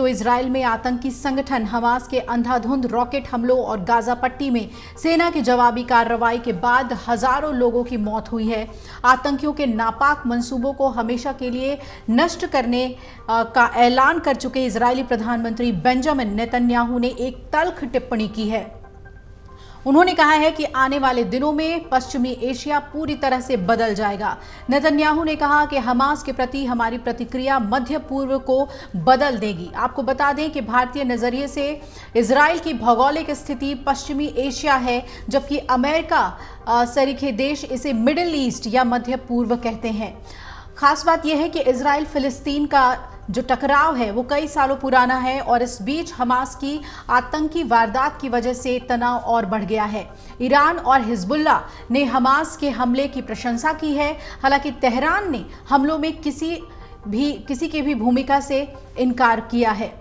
Israel में आतंकी संगठन हमास के अंधाधुंध रॉकेट हमलों और गाजा पट्टी में सेना की जवाबी कार्रवाई के बाद हजारों लोगों की मौत हुई है। आतंकियों के नापाक मंसूबों को हमेशा के लिए नष्ट करने का ऐलान कर चुके इजरायली प्रधानमंत्री बेंजामिन नेतन्याहू ने एक तल्ख टिप्पणी की है। उन्होंने कहा है कि आने वाले दिनों में पश्चिमी एशिया पूरी तरह से बदल जाएगा। नेतन्याहू ने कहा कि हमास के प्रति हमारी प्रतिक्रिया मध्य पूर्व को बदल देगी। आपको बता दें कि भारतीय नजरिए से इजराइल की भौगोलिक स्थिति पश्चिमी एशिया है, जबकि अमेरिका सरीखे देश इसे मिडिल ईस्ट या मध्य पूर्व कहते हैं। खास बात यह है कि इजराइल फिलिस्तीन का जो टकराव है वो कई सालों पुराना है और इस बीच हमास की आतंकी वारदात की वजह से तनाव और बढ़ गया है। ईरान और हिजबुल्ला ने हमास के हमले की प्रशंसा की है। हालांकि तेहरान ने हमलों में किसी की भी भूमिका से इनकार किया है।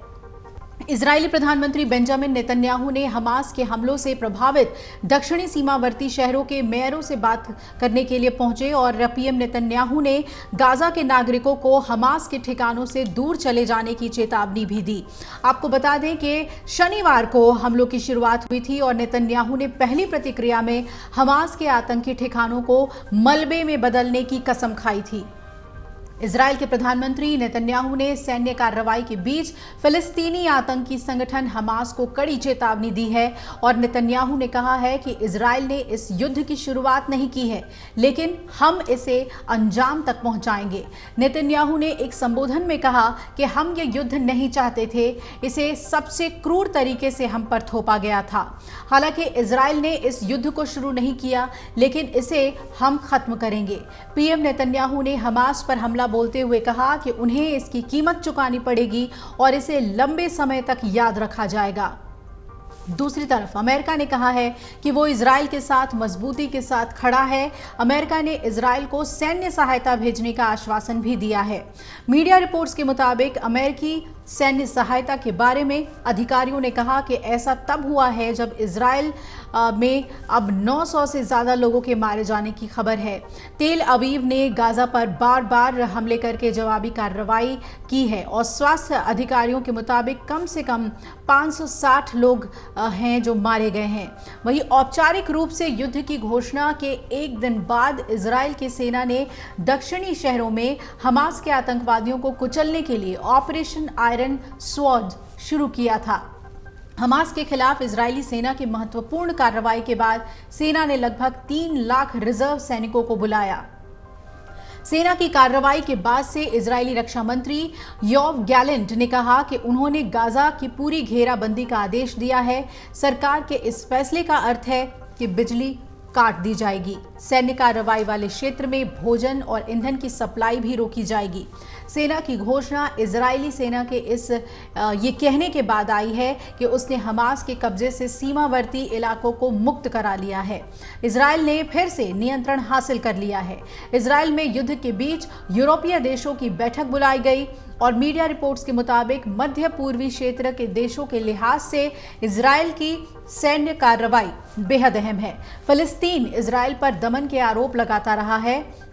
इजरायली प्रधानमंत्री बेंजामिन नेतन्याहू ने हमास के हमलों से प्रभावित दक्षिणी सीमावर्ती शहरों के मेयरों से बात करने के लिए पहुंचे और पीएम नेतन्याहू ने गाजा के नागरिकों को हमास के ठिकानों से दूर चले जाने की चेतावनी भी दी। आपको बता दें कि शनिवार को हमलों की शुरुआत हुई थी और नेतन्याहू ने पहली प्रतिक्रिया में हमास के आतंकी ठिकानों को मलबे में बदलने की कसम खाई थी। इजराइल के प्रधानमंत्री नेतन्याहू ने सैन्य कार्रवाई के बीच फिलिस्तीनी आतंकी संगठन हमास को कड़ी चेतावनी दी है और नेतन्याहू ने कहा है कि इजराइल ने इस युद्ध की शुरुआत नहीं की है, लेकिन हम इसे अंजाम तक पहुंचाएंगे। नेतन्याहू ने एक संबोधन में कहा कि हम ये युद्ध नहीं चाहते थे, इसे सबसे क्रूर तरीके से हम पर थोपा गया था। हालांकि इजराइल ने इस युद्ध को शुरू नहीं किया, लेकिन इसे हम खत्म करेंगे। पीएम नेतन्याहू ने हमास पर हमला बोलते हुए कहा कि उन्हें इसकी कीमत चुकानी पड़ेगी और इसे लंबे समय तक याद रखा जाएगा। दूसरी तरफ अमेरिका ने कहा है कि वो इजराइल के साथ मजबूती के साथ खड़ा है। अमेरिका ने इजराइल को सैन्य सहायता भेजने का आश्वासन भी दिया है। मीडिया रिपोर्ट्स के मुताबिक अमेरिकी सैन्य सहायता के बारे में अधिकारियों ने कहा कि ऐसा तब हुआ है जब इजराइल में अब 900 से ज़्यादा लोगों के मारे जाने की खबर है। तेल अवीव ने गाजा पर बार बार हमले करके जवाबी कार्रवाई की है और स्वास्थ्य अधिकारियों के मुताबिक कम से कम 560 लोग हैं जो मारे गए हैं। वहीं औपचारिक रूप से युद्ध की घोषणा के एक दिन बाद इजराइल की सेना ने दक्षिणी शहरों में हमास के आतंकवादियों को कुचलने के लिए ऑपरेशन आयरन स्वॉर्ड शुरू किया था। हमास के खिलाफ इजरायली सेना की महत्वपूर्ण कार्रवाई के बाद सेना ने लगभग 3 लाख रिजर्व सैनिकों को बुलाया। सेना की कार्रवाई के बाद से इजरायली रक्षा मंत्री योव गैलेंट ने कहा कि उन्होंने गाजा की पूरी घेराबंदी का आदेश दिया है। सरकार के इस फैसले का अर्थ है कि बिजली काट दी जाएगी। सैन्य कार्रवाई वाले क्षेत्र में भोजन और ईंधन की सप्लाई भी रोकी जाएगी। सेना की घोषणा इजरायली सेना के ये कहने के बाद आई है कि उसने हमास के कब्जे से सीमावर्ती इलाकों को मुक्त करा लिया है। इजराइल ने फिर से नियंत्रण हासिल कर लिया है। इजराइल में युद्ध के बीच यूरोपीय देशों की बैठक बुलाई गई और मीडिया रिपोर्ट्स के मुताबिक मध्य पूर्वी क्षेत्र के देशों के लिहाज से इजराइल की सैन्य कार्रवाई बेहद अहम है। फिलिस्तीन इजराइल पर दमन के आरोप लगाता रहा है।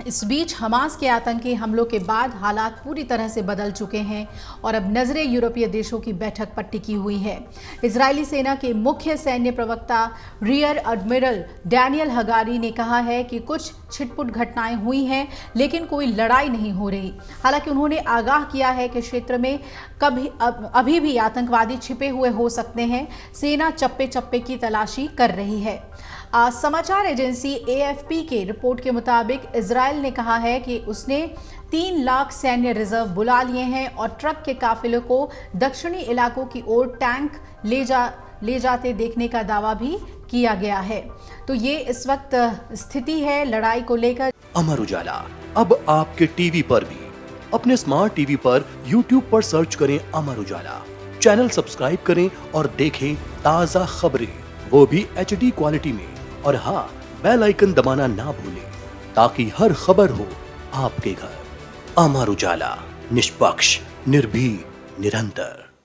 इस बीच हमास के आतंकी हमलों के बाद हालात पूरी तरह से बदल चुके हैं और अब नजरें यूरोपीय देशों की बैठक पर टिकी हुई है। इजरायली सेना के मुख्य सैन्य प्रवक्ता रियर एडमिरल डैनियल हगारी ने कहा है कि कुछ छिटपुट घटनाएं हुई हैं, लेकिन कोई लड़ाई नहीं हो रही। हालांकि उन्होंने आगाह किया है कि क्षेत्र में अभी भी आतंकवादी छिपे हुए हो सकते हैं। सेना चप्पे चप्पे की तलाशी कर रही है। समाचार एजेंसी AFP के रिपोर्ट के मुताबिक इजराइल ने कहा है कि उसने 3 लाख सैन्य रिजर्व बुला लिए हैं और ट्रक के काफिले को दक्षिणी इलाकों की ओर टैंक ले जाते देखने का दावा भी किया गया है। तो ये इस वक्त स्थिति है लड़ाई को लेकर। अमर उजाला अब आपके टीवी पर भी। अपने स्मार्ट टीवी पर YouTube पर सर्च करें अमर उजाला, चैनल सब्सक्राइब करें और देखें ताज़ा खबरें, वो भी HD क्वालिटी में। और हाँ, बेल आइकन दबाना ना भूलें ताकि हर खबर हो आपके घर। अमर उजाला, निष्पक्ष, निर्भीक, निरंतर।